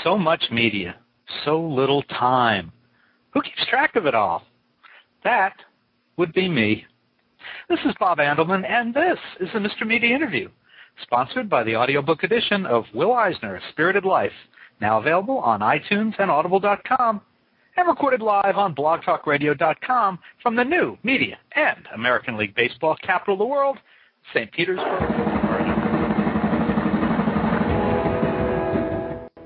So much media, so little time. Who keeps track of it all? That would be me. This is Bob Andelman, and this is the Mr. Media Interview, sponsored by the audiobook edition of Will Eisner, Spirited Life, now available on iTunes and Audible.com, and recorded live on blogtalkradio.com from the new media and American League Baseball capital of the world, St. Petersburg, Florida.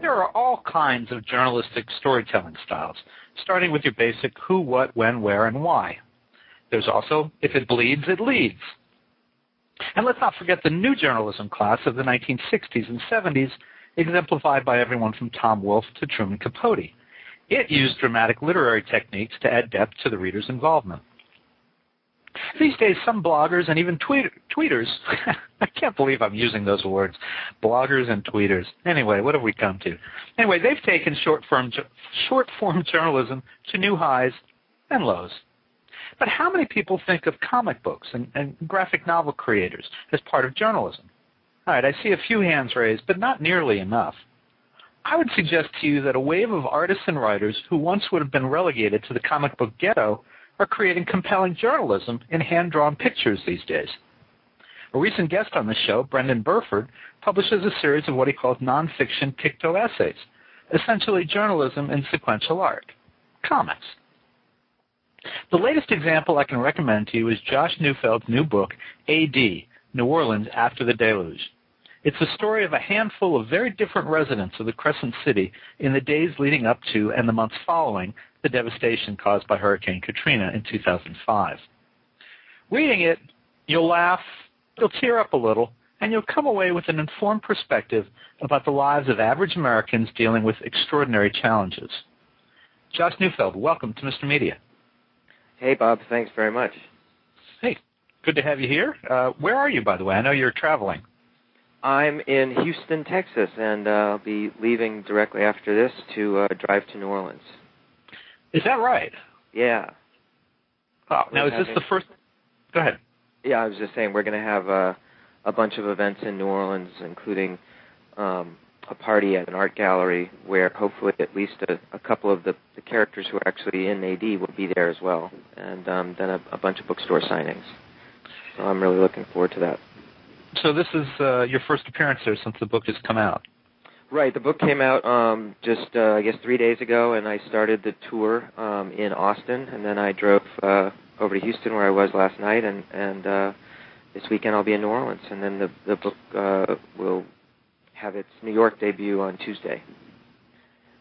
There are all kinds of journalistic storytelling styles, starting with your basic who, what, when, where, and why. There's also, if it bleeds, it leads. And let's not forget the new journalism class of the 1960s and 70s, exemplified by everyone from Tom Wolfe to Truman Capote. It used dramatic literary techniques to add depth to the reader's involvement. These days, some bloggers and even tweeters, I can't believe I'm using those words, bloggers and tweeters. Anyway, what have we come to? Anyway, they've taken short-form journalism to new highs and lows. But how many people think of comic books and graphic novel creators as part of journalism? All right, I see a few hands raised, but not nearly enough. I would suggest to you that a wave of artists and writers who once would have been relegated to the comic book ghetto are creating compelling journalism in hand-drawn pictures these days. A recent guest on the show, Brendan Burford, publishes a series of what he calls nonfiction picto-essays, essentially journalism in sequential art, comics. The latest example I can recommend to you is Josh Neufeld's new book, A.D., New Orleans After the Deluge. It's the story of a handful of very different residents of the Crescent City in the days leading up to and the months following the devastation caused by Hurricane Katrina in 2005. Reading it, you'll laugh, you'll tear up a little, and you'll come away with an informed perspective about the lives of average Americans dealing with extraordinary challenges. Josh Neufeld, welcome to Mr. Media. Hey, Bob. Thanks very much. Hey, good to have you here. Where are you, by the way? I know you're traveling. I'm in Houston, Texas, and I'll be leaving directly after this to drive to New Orleans. Is that right? Yeah. Oh, now is this the first? Go ahead. Yeah, I was just saying we're going to have a bunch of events in New Orleans, including a party at an art gallery where hopefully at least a couple of the characters who are actually in AD will be there as well, and then a bunch of bookstore signings. So I'm really looking forward to that. So this is your first appearance there since the book has come out. Right. The book came out just, I guess, 3 days ago, and I started the tour in Austin, and then I drove over to Houston where I was last night, and this weekend I'll be in New Orleans, and then the book will have its New York debut on Tuesday.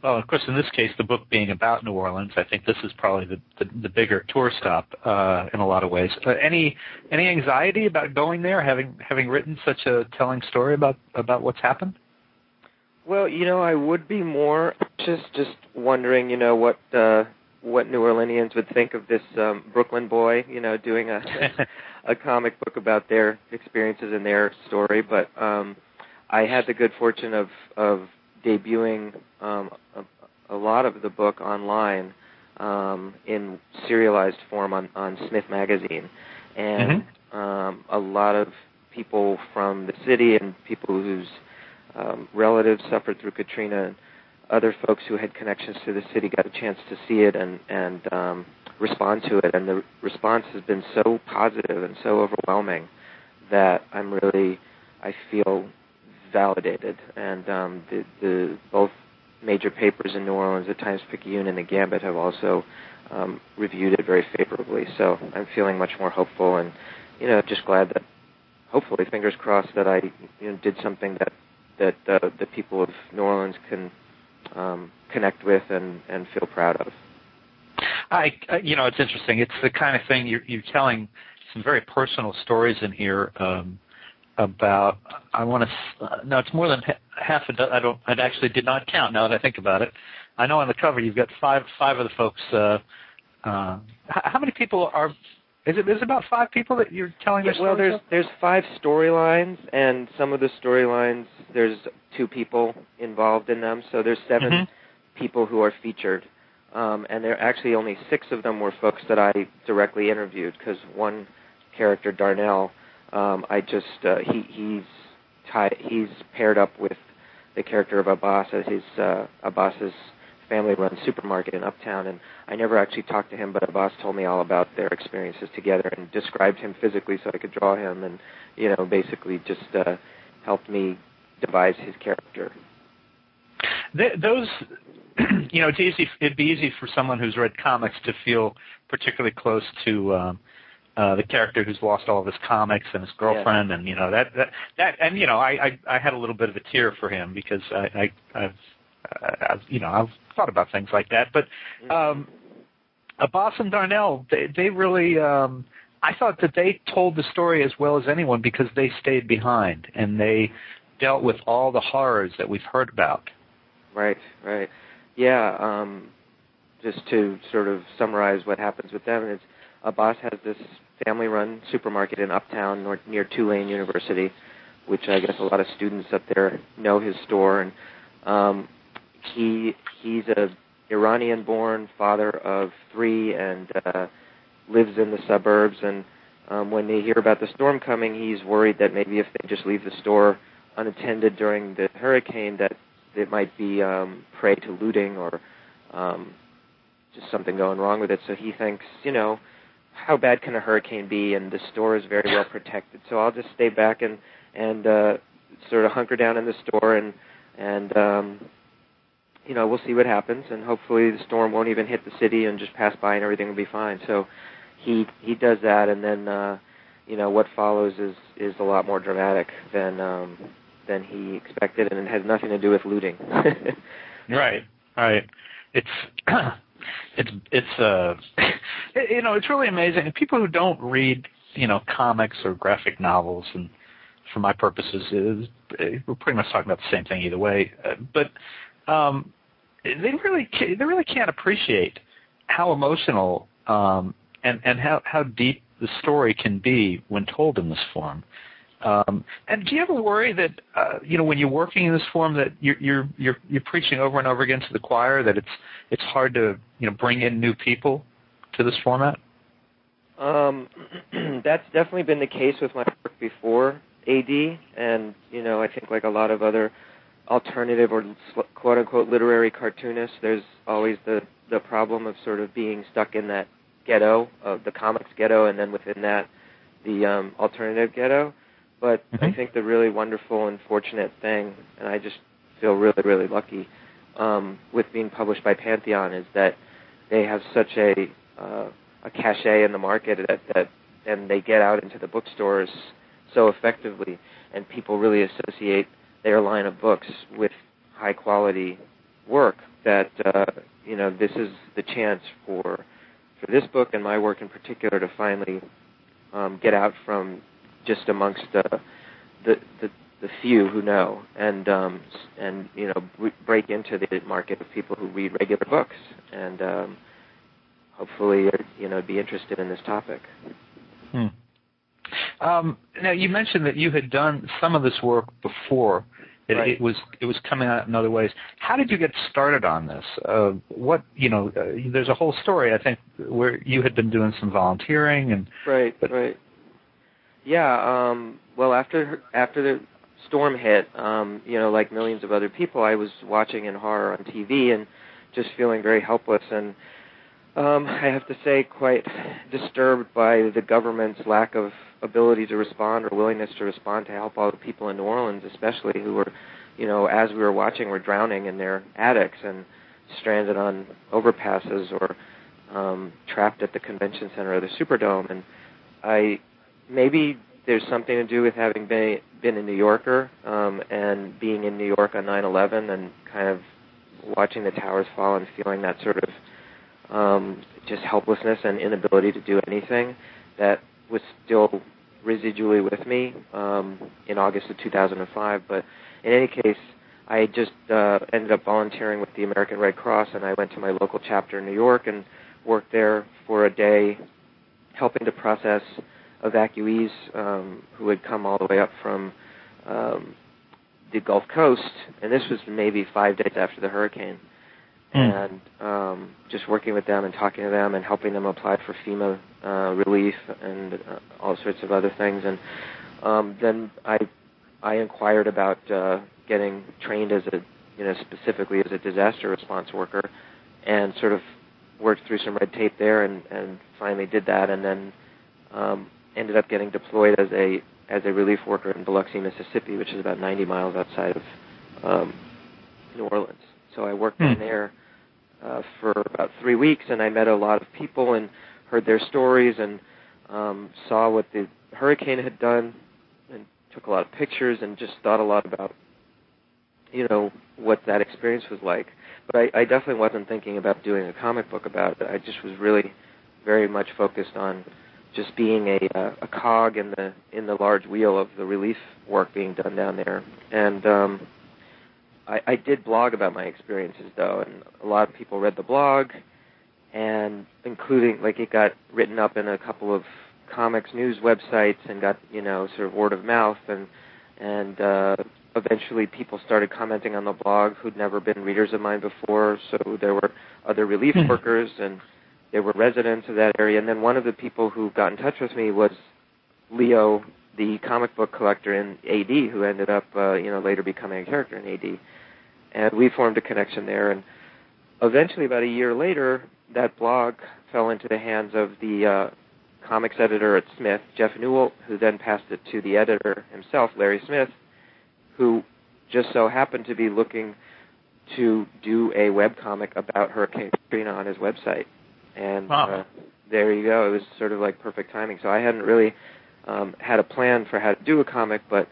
Well, of course, in this case, the book being about New Orleans, I think this is probably the bigger tour stop in a lot of ways. Any anxiety about going there, having written such a telling story about what's happened? Well, I would be more just wondering, what New Orleanians would think of this Brooklyn boy, doing a comic book about their experiences and their story. But I had the good fortune of debuting a lot of the book online in serialized form on Smith Magazine. And a lot of people from the city and people whose relatives suffered through Katrina and other folks who had connections to the city got a chance to see it and respond to it. And the response has been so positive and so overwhelming that I feel validated, and the both major papers in New Orleans, the Times-Picayune and the Gambit, have also reviewed it very favorably. So I'm feeling much more hopeful, and just glad that, hopefully, fingers crossed, that I did something that the people of New Orleans can connect with and feel proud of. It's interesting. It's the kind of thing you're telling some very personal stories in here. About, it's more than half a dozen. I actually did not count now that I think about it. I know on the cover you've got five of the folks. How many people are? Is it about 5 people that you're telling this story? Well, there's 5 storylines, and some of the storylines there's 2 people involved in them, so there's 7 people who are featured, and there actually only 6 of them were folks that I directly interviewed, because one character, Darnell, he's paired up with the character of Abbas at Abbas's family-run supermarket in Uptown, and I never actually talked to him, but Abbas told me all about their experiences together and described him physically so I could draw him, and basically just helped me devise his character. Those, it'd be easy for someone who's read comics to feel particularly close to the character who's lost all of his comics and his girlfriend, and I had a little bit of a tear for him because I've thought about things like that. But Abbas and Darnell, they really, I thought that they told the story as well as anyone because they stayed behind and they dealt with all the horrors that we've heard about. Right. Yeah, just to sort of summarize what happens with them, is Abbas has this family-run supermarket in Uptown near Tulane University, which I guess a lot of students up there know his store, and he's a Iranian-born father of 3 and lives in the suburbs, and when they hear about the storm coming, he's worried that maybe if they just leave the store unattended during the hurricane, that it might be prey to looting or just something going wrong with it. So he thinks, how bad can a hurricane be? And the store is very well protected. So I'll just stay back and sort of hunker down in the store and we'll see what happens. And hopefully the storm won't even hit the city and just pass by and everything will be fine. So he does that, and then what follows is a lot more dramatic than he expected, and it has nothing to do with looting. Right. It's it's really amazing. And people who don't read comics or graphic novels, and for my purposes, we're pretty much talking about the same thing either way. But they really can't appreciate how emotional and how deep the story can be when told in this form. And do you ever worry that when you're working in this form that you're preaching over and over again to the choir, that it's hard to bring in new people to this format? That's definitely been the case with my work before AD, and I think like a lot of other alternative or quote unquote literary cartoonists, there's always the problem of sort of being stuck in that ghetto of the comics ghetto, and then within that the alternative ghetto. But I think the really wonderful and fortunate thing, and I just feel really, really lucky with being published by Pantheon, is that they have such a cachet in the market that and they get out into the bookstores so effectively, and people really associate their line of books with high quality work that this is the chance for this book and my work in particular to finally get out from just amongst the few who know, and break into the market of people who read regular books, and hopefully be interested in this topic. Now you mentioned that you had done some of this work before. Right. It was coming out in other ways. How did you get started on this? There's a whole story, I think, where you had been doing some volunteering and right. Yeah, well, after the storm hit, like millions of other people, I was watching in horror on TV and just feeling very helpless and I have to say quite disturbed by the government's lack of ability to respond or willingness to respond to help all the people in New Orleans, especially who were, as we were watching, were drowning in their attics and stranded on overpasses or trapped at the convention center or the Superdome. And maybe there's something to do with having been a New Yorker and being in New York on 9/11 and kind of watching the towers fall and feeling that sort of just helplessness and inability to do anything that was still residually with me in August of 2005. But in any case, I just ended up volunteering with the American Red Cross, and I went to my local chapter in New York and worked there for a day helping to process evacuees who had come all the way up from the Gulf Coast, and this was maybe 5 days after the hurricane. And just working with them and talking to them and helping them apply for FEMA relief and all sorts of other things. And then I inquired about getting trained as specifically as a disaster response worker, and sort of worked through some red tape there, and finally did that, and then ended up getting deployed as a relief worker in Biloxi, Mississippi, which is about 90 miles outside of New Orleans. So I worked down there for about 3 weeks, and I met a lot of people and heard their stories, and saw what the hurricane had done, and took a lot of pictures, and just thought a lot about what that experience was like. But I definitely wasn't thinking about doing a comic book about it. I just was really very much focused on just being a cog in the large wheel of the relief work being done down there. And I did blog about my experiences, though, and a lot of people read the blog, and including, it got written up in a couple of comics news websites, and got sort of word of mouth, and eventually people started commenting on the blog who'd never been readers of mine before. So there were other relief workers, and there were residents of that area. And then one of the people who got in touch with me was Leo, the comic book collector in AD, who ended up later becoming a character in AD. And we formed a connection there. And eventually, about a year later, that blog fell into the hands of the comics editor at Smith, Jeff Newell, who then passed it to the editor himself, Larry Smith, who just so happened to be looking to do a webcomic about Hurricane Katrina on his website. And there you go. It was sort of like perfect timing. So I hadn't really had a plan for how to do a comic, but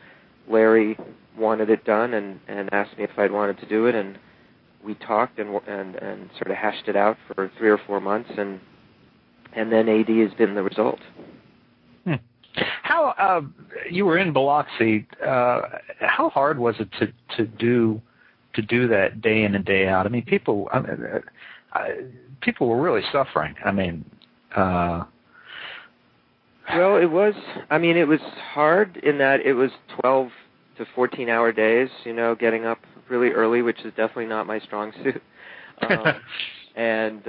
Larry wanted it done and asked me if I'd wanted to do it, and we talked and sort of hashed it out for 3 or 4 months, and then AD has been the result. How you were in Biloxi? How hard was it to do that day in and day out? I mean, people were really suffering. I mean, well, it was. I mean, it was hard in that it was 12 to 14-hour days. Getting up really early, which is definitely not my strong suit, and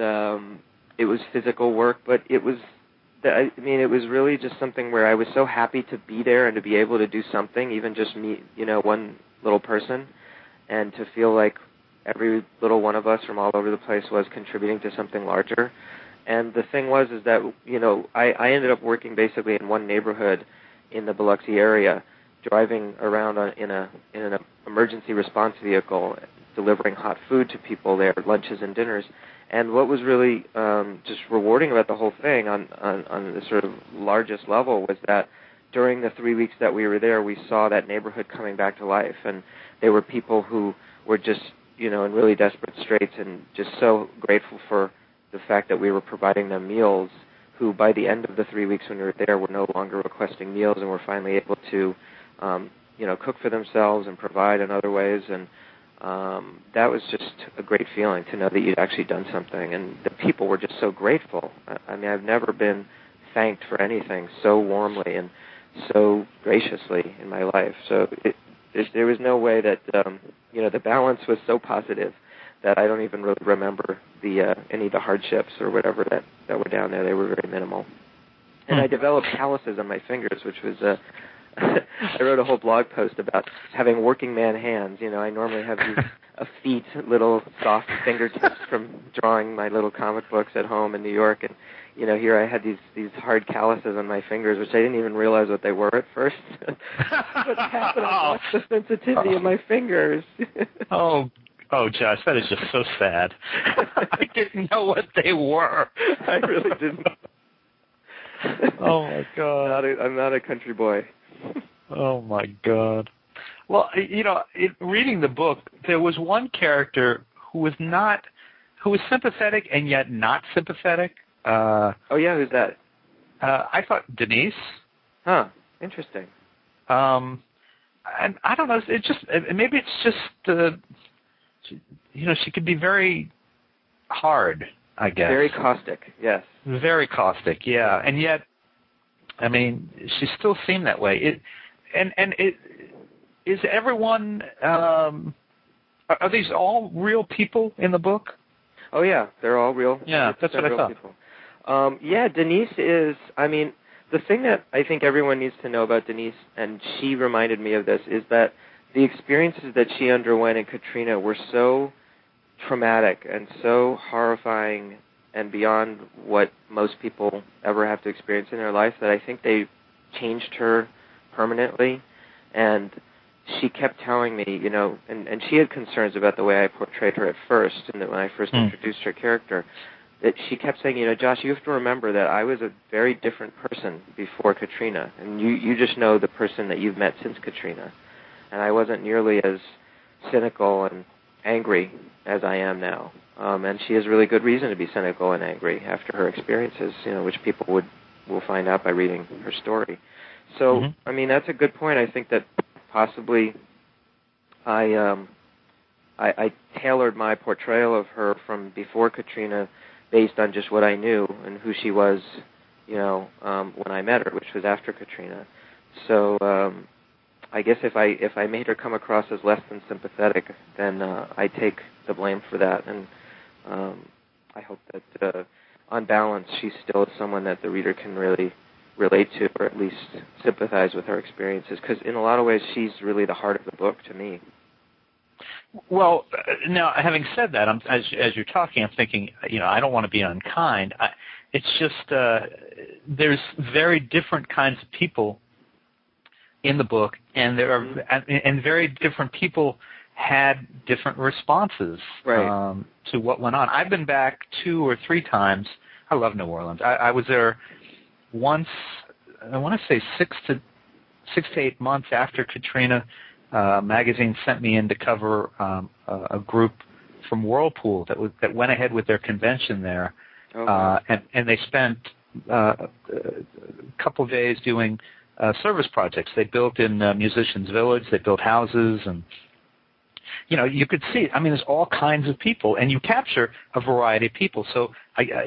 it was physical work, but it was. It was really just something where I was so happy to be there and to be able to do something, even just me, one little person, and to feel like every little one of us from all over the place was contributing to something larger. And the thing was is that, I ended up working basically in one neighborhood in the Biloxi area, driving around in an emergency response vehicle, delivering hot food to people there, lunches and dinners. And what was really just rewarding about the whole thing on the sort of largest level was that during the 3 weeks that we were there, we saw that neighborhood coming back to life. And there were people who were just, in really desperate straits, and just so grateful for the fact that we were providing them meals, who by the end of the 3 weeks when we were there were no longer requesting meals and were finally able to, cook for themselves and provide in other ways. And that was just a great feeling to know that you'd actually done something, and the people were just so grateful. I mean, I've never been thanked for anything so warmly and so graciously in my life. So there was no way that the balance was so positive that I don't even really remember any of the hardships or whatever that were down there. They were very minimal. And I developed calluses on my fingers, which was I wrote a whole blog post about having working man hands. I normally have these effete little soft fingertips from drawing my little comic books at home in New York, and here I had these hard calluses on my fingers, which I didn't even realize what they were at first. What happened? I lost the sensitivity of my fingers. Oh, Josh, that is just so sad. I didn't know what they were. I really didn't. Oh my God! I'm not a country boy. Oh my God! Well, reading the book, there was one character who was sympathetic and yet not sympathetic. Oh yeah, who's that? I thought Denise. Huh. Interesting. And I don't know. Maybe it's just she could be very hard, I guess. Very caustic. Yes. Very caustic. Yeah, and yet, I mean, she still seemed that way. Is everyone? Are these all real people in the book? Oh yeah, they're all real. Yeah, that's what I thought. People. Denise is. I mean, the thing that I think everyone needs to know about Denise, and she reminded me of this, is that the experiences that she underwent in Katrina were so traumatic and so horrifying and beyond what most people ever have to experience in their life that I think they changed her permanently. And she kept telling me, you know, and she had concerns about the way I portrayed her at first, and that when I first introduced her character, that she kept saying, you know, Josh, you have to remember that I was a very different person before Katrina, and you just know the person that you've met since Katrina. And I wasn't nearly as cynical and angry as I am now. And she has really good reason to be cynical and angry after her experiences, you know, which people will find out by reading her story. So, I mean, that's a good point. I think that possibly I tailored my portrayal of her from before Katrina based on just what I knew and who she was, you know, when I met her, which was after Katrina. So I guess if I made her come across as less than sympathetic, then I take the blame for that. And I hope that on balance, she still is someone that the reader can really relate to, or at least sympathize with her experiences, because in a lot of ways she's really the heart of the book to me. Well, now, having said that, as you're talking, I'm thinking, you know, I don't want to be unkind. It's just there's very different kinds of people in the book, and there are and very different people had different responses to what went on. I've been back 2 or 3 times. I love New Orleans. I was there once, I want to say 6 to 8 months after Katrina. A magazine sent me in to cover a group from Whirlpool that went ahead with their convention there, and they spent a couple of days doing service projects. They built in Musicians Village. They built houses, and you know, you could see. I mean, there's all kinds of people, and you capture a variety of people. So,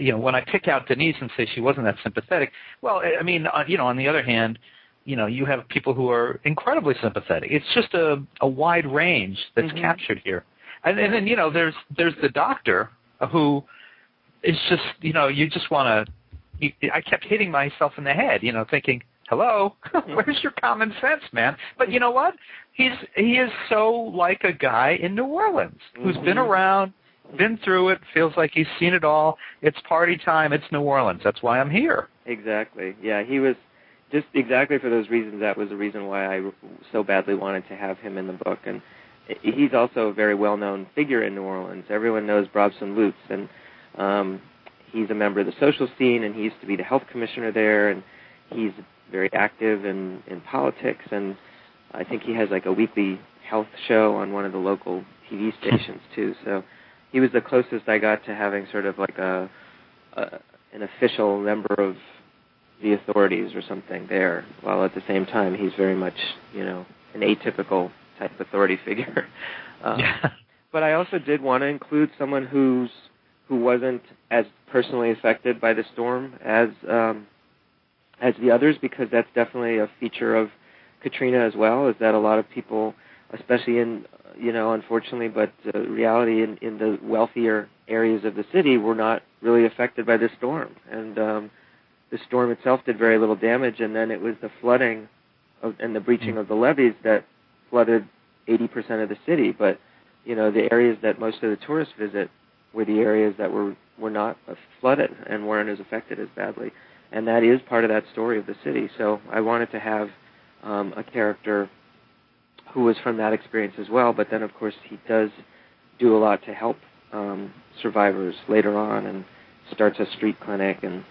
you know, when I pick out Denise and say she wasn't that sympathetic, well, I mean, you know, on the other hand, you know, you have people who are incredibly sympathetic. It's just a wide range that's captured here, and then you know, there's the doctor who is just, you know, you just want to. I kept hitting myself in the head, you know, thinking, hello, where's your common sense, man? But you know what? He is so like a guy in New Orleans who's been around, been through it, feels like he's seen it all. It's party time. It's New Orleans. That's why I'm here. Exactly. Yeah, he was just exactly for those reasons. That was the reason why I so badly wanted to have him in the book. And he's also a very well-known figure in New Orleans. Everyone knows Brobson Lutz, and he's a member of the social scene, and he used to be the health commissioner there, and he's very active in politics, and I think he has like a weekly health show on one of the local TV stations too. So he was the closest I got to having sort of like an official member of the authorities or something there, while at the same time he's very much, you know, an atypical type authority figure. But I also did want to include someone who wasn't as personally affected by the storm as the others, because that's definitely a feature of Katrina as well, is that a lot of people, especially in, you know, unfortunately, but reality in the wealthier areas of the city, were not really affected by this storm. And the storm itself did very little damage, and then it was the flooding and the breaching of the levees that flooded 80% of the city. But, you know, the areas that most of the tourists visit were the areas that were not flooded and weren't as affected as badly. And that is part of that story of the city. So I wanted to have a character who was from that experience as well. But then, of course, he does do a lot to help survivors later on, and starts a street clinic, and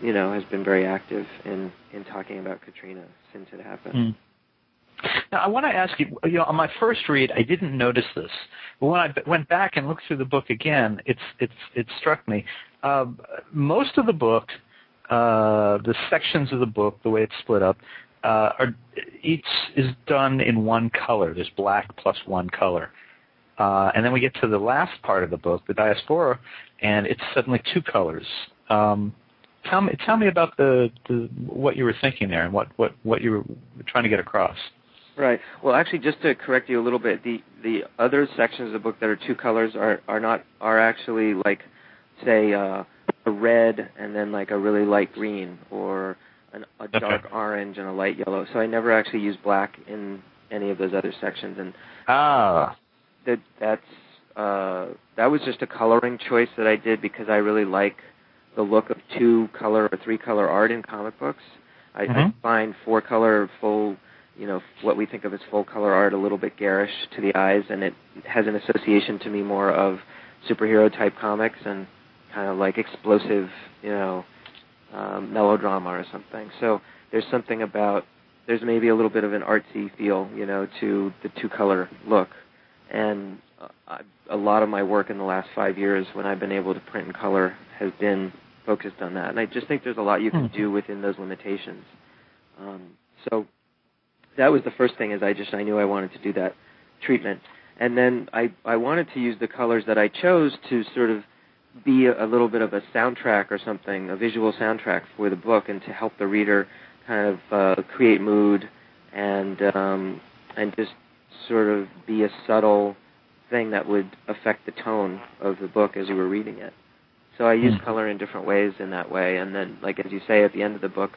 you know, has been very active in talking about Katrina since it happened. Now, I want to ask you, you know, on my first read, I didn't notice this, but when I went back and looked through the book again, it struck me. Most of the book, the sections of the book, the way it's split up, each is done in one color. There's black plus one color. And then we get to the last part of the book, the diaspora, and it's suddenly 2 colors. Tell me about what you were thinking there, and what you were trying to get across. Right. Well, actually, just to correct you a little bit, the other sections of the book that are 2 colors are actually like, say, a red and then like a really light green, or a dark orange and a light yellow. So I never actually use black in any of those other sections. And that was just a coloring choice that I did because I really like the look of 2-color or 3-color art in comic books. I find 4-color full, what we think of as full-color art a little bit garish to the eyes, and it has an association to me more of superhero-type comics and kind of like explosive, melodrama or something. So there's maybe a little bit of an artsy feel, to the 2-color look. And a lot of my work in the last 5 years when I've been able to print in color has been focused on that. And I just think there's a lot you can do within those limitations. So that was the first thing, is I knew I wanted to do that treatment. And then I wanted to use the colors that I chose to sort of be a little bit of a soundtrack or something, a visual soundtrack for the book, and to help the reader kind of create mood and just sort of be a subtle thing that would affect the tone of the book as you were reading it. So I use color in different ways in that way. And then, like as you say, at the end of the book,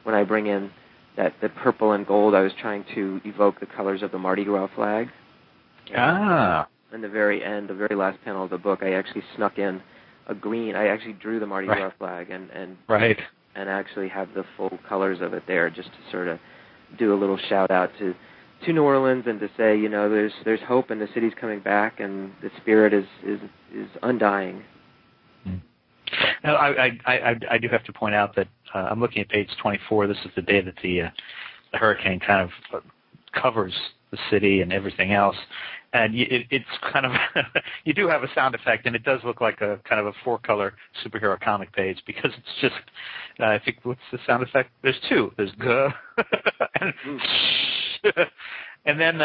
when I bring in the purple and gold, I was trying to evoke the colors of the Mardi Gras flag. In the very end, the very last panel of the book, I actually snuck in a green. I actually drew the Mardi Gras flag and actually have the full colors of it there, just to sort of do a little shout out to New Orleans and to say, there's hope and the city's coming back and the spirit is undying. Now, I do have to point out that I'm looking at page 24. This is the day that the hurricane kind of covers the city and everything else. And it's kind of, you do have a sound effect, and it does look like a kind of a 4-color superhero comic page, because it's just, I think, what's the sound effect? There's 2. There's G, and then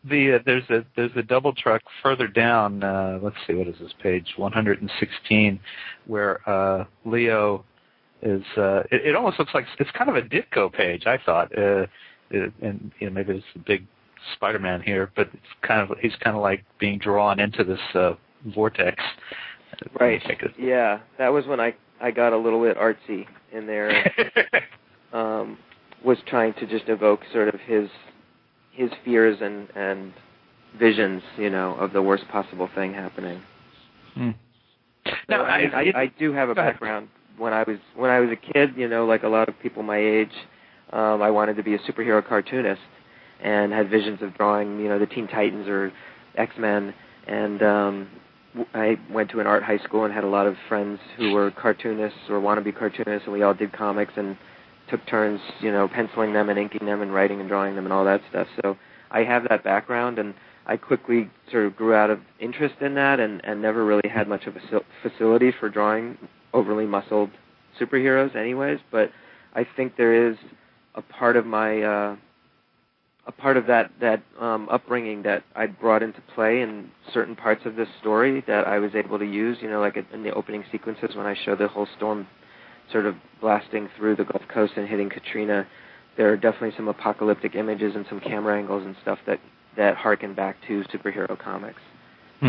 there's a double truck further down. Let's see, what is this, page 116, where Leo is. It almost looks like it's kind of a Ditko page, I thought, and maybe it's a big Spider-Man here, but he's kind of like being drawn into this vortex. Right. Yeah, that was when I got a little bit artsy in there. Was trying to just evoke sort of his fears and visions, of the worst possible thing happening. Now, I do have a background. When I was a kid, like a lot of people my age, I wanted to be a superhero cartoonist and had visions of drawing, the Teen Titans or X-Men. And I went to an art high school and had a lot of friends who were cartoonists or wannabe cartoonists, and we all did comics and took turns, penciling them and inking them and writing and drawing them and all that stuff. So I have that background, and I quickly sort of grew out of interest in that and never really had much of a facility for drawing overly muscled superheroes anyways. But I think there is a part of my that upbringing that I brought into play in certain parts of this story that I was able to use, like in the opening sequences when I show the whole storm sort of blasting through the Gulf Coast and hitting Katrina. There are definitely some apocalyptic images and some camera angles and stuff that harken back to superhero comics.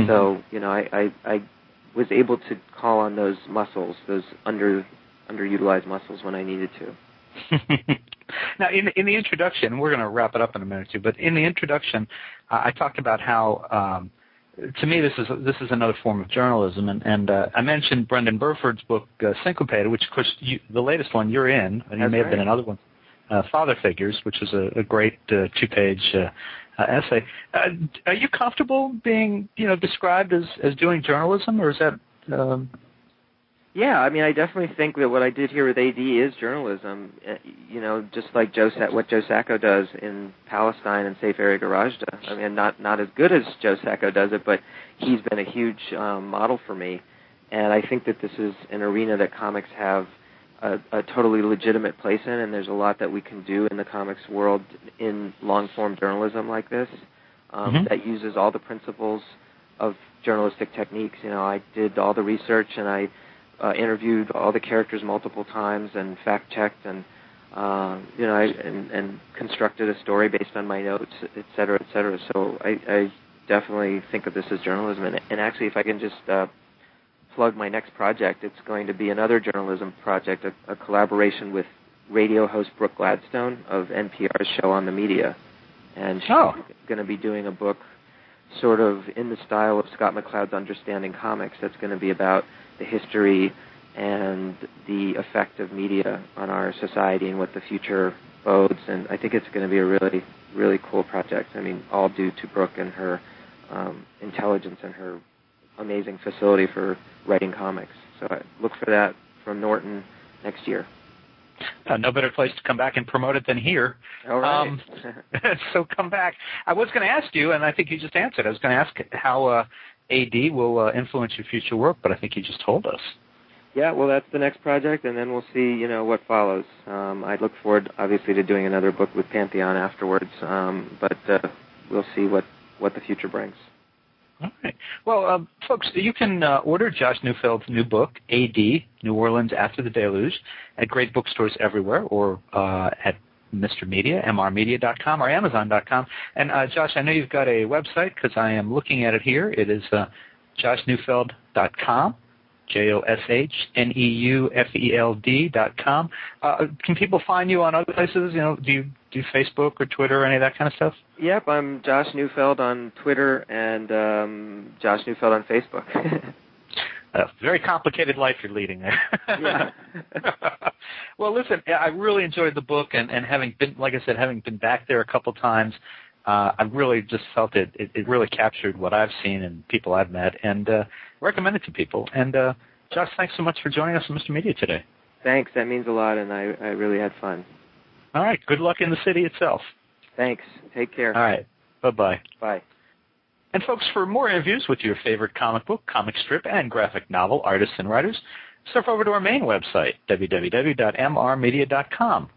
So, I was able to call on those muscles, those underutilized muscles when I needed to. Now, in the introduction, we're going to wrap it up in a minute or two, but in the introduction, I talked about how, to me, this is another form of journalism, and I mentioned Brendan Burford's book, Syncopated, which, of course, the latest one you're in, and you may have been another one, Father Figures, which is a great 2-page essay. Are you comfortable being, described as doing journalism, or is that... Yeah, I mean, I definitely think that what I did here with AD is journalism, just like what Joe Sacco does in Palestine and Safe Area Garage does. I mean, not as good as Joe Sacco does it, but he's been a huge model for me. And I think that this is an arena that comics have a totally legitimate place in, and there's a lot that we can do in the comics world in long-form journalism like this that uses all the principles of journalistic techniques. I did all the research, and I interviewed all the characters multiple times and fact-checked and, and constructed a story based on my notes, et cetera, et cetera. So I definitely think of this as journalism. And actually, if I can just plug my next project, it's going to be another journalism project, a collaboration with radio host Brooke Gladstone of NPR's show On the Media. and she's going to be doing a book sort of in the style of Scott McCloud's Understanding Comics. That's going to be about the history and the effect of media on our society and what the future bodes. And I think it's going to be a really, really cool project. I mean, all due to Brooke and her intelligence and her amazing facility for writing comics. So I look for that from Norton next year. No better place to come back and promote it than here. All right. So come back. I was going to ask you, and I think you just answered. I was going to ask how AD will influence your future work, but I think you just told us. Yeah, well, that's the next project, and then we'll see, what follows. I look forward, obviously, to doing another book with Pantheon afterwards, but we'll see what the future brings. All right. Well, folks, you can order Josh Neufeld's new book, A.D., New Orleans After the Deluge, at great bookstores everywhere or at Mr. Media, mrmedia.com or amazon.com. And, Josh, I know you've got a website because I am looking at it here. It is joshneufeld.com. JoshNeufeld.com. Can people find you on other places? Do you do Facebook or Twitter or any of that kind of stuff? Yep, I'm Josh Neufeld on Twitter and Josh Neufeld on Facebook. Very complicated life you're leading there. Yeah. Well, listen, I really enjoyed the book, and having been, like I said, having been back there a couple times, I really just felt it really captured what I've seen and people I've met, and recommend it to people. And Josh, thanks so much for joining us on Mr. Media today. Thanks. That means a lot, and I really had fun. All right. Good luck in the city itself. Thanks. Take care. All right. Bye-bye. Bye. And, folks, for more interviews with your favorite comic book, comic strip, and graphic novel artists and writers, surf over to our main website, www.mrmedia.com.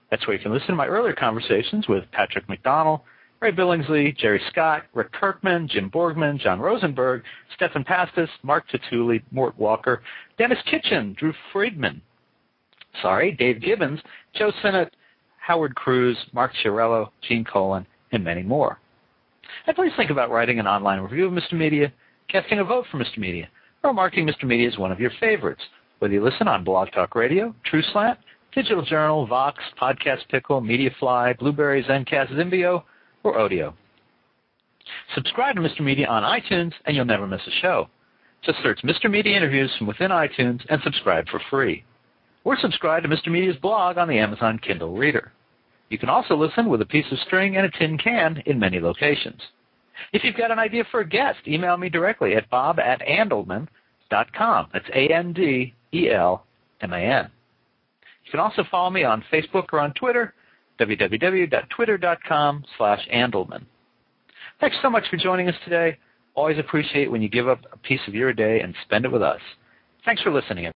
That's where you can listen to my earlier conversations with Patrick McDonnell, Ray Billingsley, Jerry Scott, Rick Kirkman, Jim Borgman, John Rosenberg, Stefan Pastis, Mark Tatuli, Mort Walker, Dennis Kitchen, Drew Friedman, Dave Gibbons, Joe Sinnott, Howard Cruz, Mark Chiarello, Gene Colan, and many more. And please think about writing an online review of Mr. Media, casting a vote for Mr. Media, or marking Mr. Media as one of your favorites, whether you listen on Blog Talk Radio, TrueSlant, Digital Journal, Vox, Podcast Pickle, MediaFly, Blueberry, Zencast, Zimbio, or Odeo. Subscribe to Mr. Media on iTunes, and you'll never miss a show. Just search Mr. Media Interviews from within iTunes and subscribe for free. Or subscribe to Mr. Media's blog on the Amazon Kindle Reader. You can also listen with a piece of string and a tin can in many locations. If you've got an idea for a guest, email me directly at bob@andelman.com. That's ANDELMAN. You can also follow me on Facebook or on Twitter, www.twitter.com/Andelman. Thanks so much for joining us today. Always appreciate when you give up a piece of your day and spend it with us. Thanks for listening.